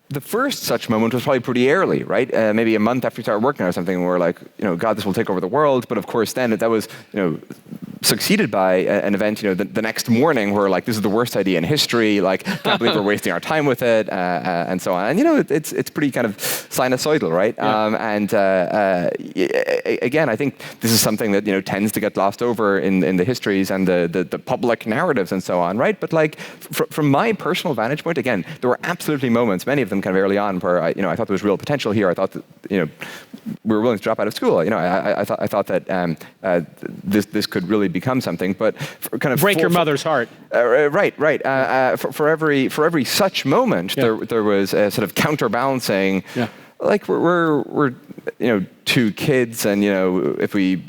The first such moment was probably pretty early, right? Maybe a month after we started working on something, we were like, God, this will take over the world. But of course, then that was, succeeded by an event, the next morning where like, this is the worst idea in history. Like, can't believe we're wasting our time with it, and so on. And it's pretty kind of sinusoidal, right? Yeah. Again, I think this is something that tends to get glossed over in the histories and the public narratives and so on, right? But like, from my personal vantage point, again, there were absolutely moments, many of them kind of early on, where I thought there was real potential here. I thought that we were willing to drop out of school. I thought that this could really become something, but kind of break your mother's heart. Right. For every such moment, there was a sort of counterbalancing. Yeah. Like we're two kids, and if we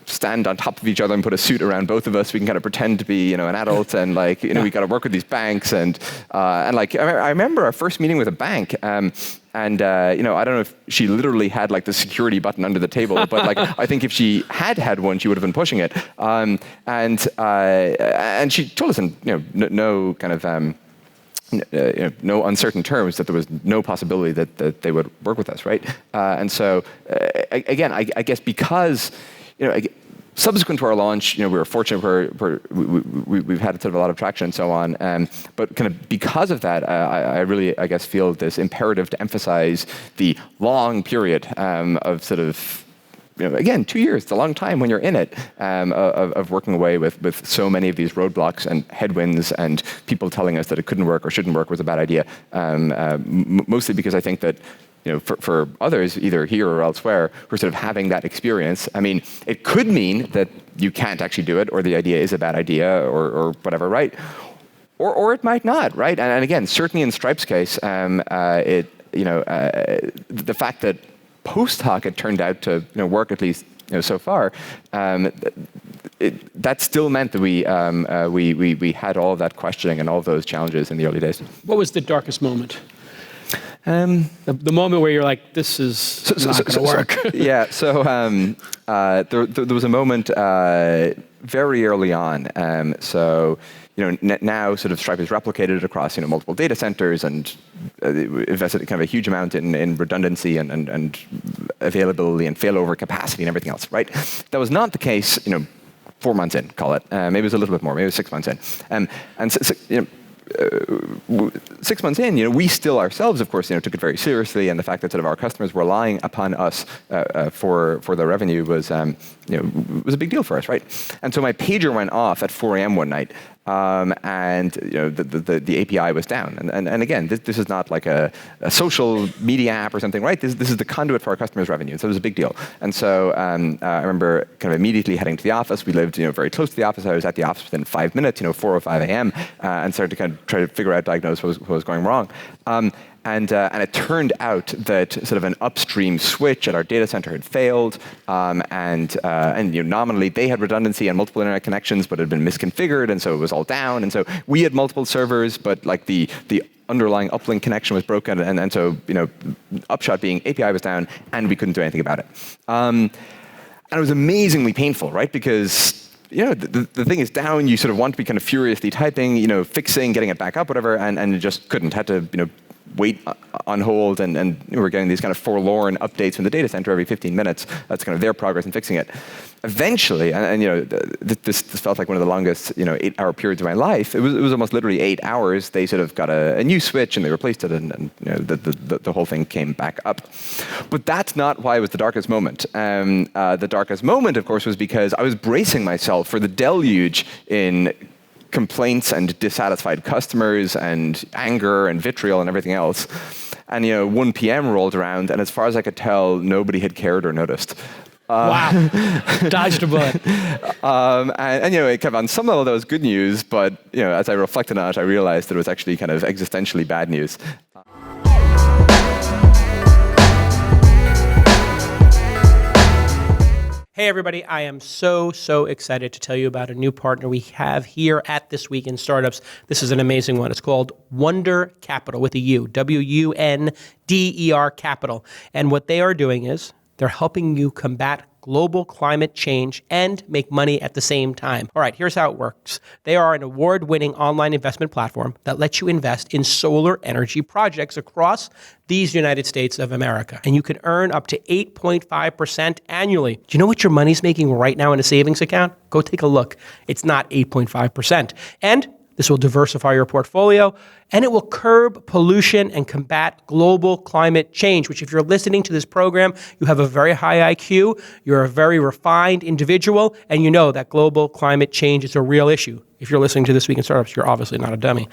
stand on top of each other and put a suit around both of us, we can kind of pretend to be, an adult, and like, we got to work with these banks, and like, I remember our first meeting with a bank, and I don't know if she literally had like the security button under the table, but like, I think if she had one, she would have been pushing it, and she told us in, no kind of, no uncertain terms that there was no possibility that they would work with us, right? And so, again, I guess because, subsequent to our launch, we were fortunate we've had sort of a lot of traction and so on. But kind of because of that, I really, I guess, feel this imperative to emphasize the long period of sort of, again, 2 years, it's a long time when you're in it, of working away with so many of these roadblocks and headwinds and people telling us that it couldn't work or shouldn't work was a bad idea. Mostly because I think that, for others, either here or elsewhere, who are sort of having that experience, I mean, it could mean that you can't actually do it, or the idea is a bad idea, or whatever, right? Or it might not, right? And again, certainly in Stripe's case, the fact that post hoc it turned out to work, at least so far, that still meant that we had all of that questioning and all of those challenges in the early days. What was the darkest moment? The moment where you're like, this is not going to work. Yeah, so there was a moment very early on. Now sort of Stripe is replicated across multiple data centers and invested kind of a huge amount in redundancy and availability and failover capacity and everything else, right? That was not the case, 4 months in, call it. Maybe it was a little bit more, maybe it was 6 months in. And 6 months in, we still ourselves, of course, took it very seriously, and the fact that sort of our customers were relying upon us for their revenue was, was a big deal for us, right? And so my pager went off at 4 a.m. one night, and the API was down. And again, this is not like a social media app or something, right? This is the conduit for our customers' revenue, so it was a big deal. And so I remember kind of immediately heading to the office. We lived, very close to the office. I was at the office within 5 minutes, 4:05 a.m., and started to kind of try to figure out, diagnose what was going wrong. And it turned out that sort of an upstream switch at our data center had failed, and nominally they had redundancy and multiple internet connections, but it had been misconfigured, and so it was all down. And so we had multiple servers, but like the underlying uplink connection was broken, and so upshot being API was down, and we couldn't do anything about it. And it was amazingly painful, right? Because the thing is down, you sort of want to be kind of furiously typing, fixing, getting it back up, whatever, and you just couldn't. Had to, wait on hold, and we're getting these kind of forlorn updates from the data center every 15 minutes. That's kind of their progress in fixing it. Eventually, this felt like one of the longest, 8-hour periods of my life. It was almost literally 8 hours. They sort of got a new switch and they replaced it, and the whole thing came back up. But that's not why it was the darkest moment. The darkest moment, of course, was because I was bracing myself for the deluge in complaints and dissatisfied customers and anger and vitriol and everything else. And 1 p.m. rolled around, and as far as I could tell, nobody had cared or noticed. Wow, dodged a bullet. And it kind of on some level that was good news, but as I reflected on it, I realized that it was actually kind of existentially bad news. Hey everybody, I am so excited to tell you about a new partner we have here at This Week in Startups. This is an amazing one. It's called Wunder Capital with a U, WUNDER Capital. And what they are doing is they're helping you combat global climate change and make money at the same time. All right, here's how it works. They are an award-winning online investment platform that lets you invest in solar energy projects across these United States of America. And you can earn up to 8.5% annually. Do you know what your money's making right now in a savings account? Go take a look. It's not 8.5%. And this will diversify your portfolio, and it will curb pollution and combat global climate change, which if you're listening to this program, you have a very high IQ, you're a very refined individual, and you know that global climate change is a real issue. If you're listening to This Week in Startups, you're obviously not a dummy.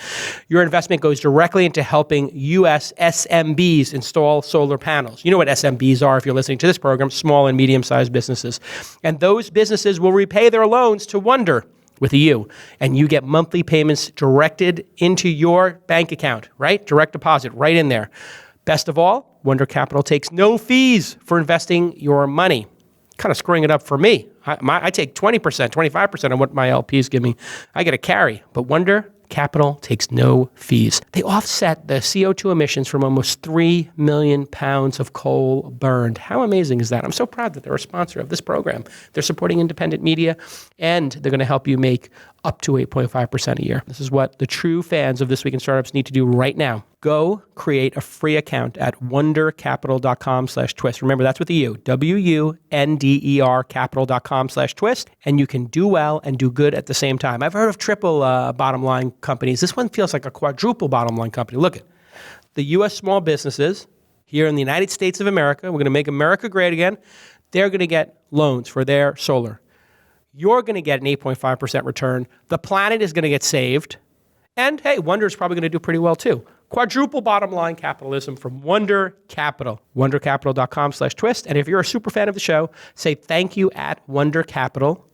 Your investment goes directly into helping U.S. SMBs install solar panels. You know what SMBs are if you're listening to this program, small and medium-sized businesses. And those businesses will repay their loans to Wonder with a U, and you get monthly payments directed into your bank account, right? Direct deposit right in there. Best of all, Wonder Capital takes no fees for investing your money. Kind of screwing it up for me. I take 20%, 25% of what my LPs give me. I get a carry, but Wonder Capital takes no fees. They offset the CO2 emissions from almost 3 million pounds of coal burned. How amazing is that? I'm so proud that they're a sponsor of this program. They're supporting independent media, and they're going to help you make up to 8.5% a year. This is what the true fans of This Week in Startups need to do right now. Go create a free account at wondercapital.com/twist. Remember, that's with a U, WUNDER capital.com/twist, and you can do well and do good at the same time. I've heard of triple bottom line companies. This one feels like a quadruple bottom line company. Look at the U.S. small businesses here in the United States of America. We're going to make America great again. They're going to get loans for their solar. You're going to get an 8.5% return. The planet is going to get saved. And hey, Wonder is probably going to do pretty well too. Quadruple bottom line capitalism from Wonder Capital. Wondercapital.com/twist. And if you're a super fan of the show, say thank you at Wonder Capital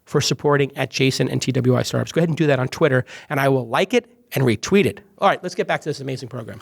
for supporting at Jason and TWI Startups. Go ahead and do that on Twitter, and I will like it and retweet it. All right, let's get back to this amazing program.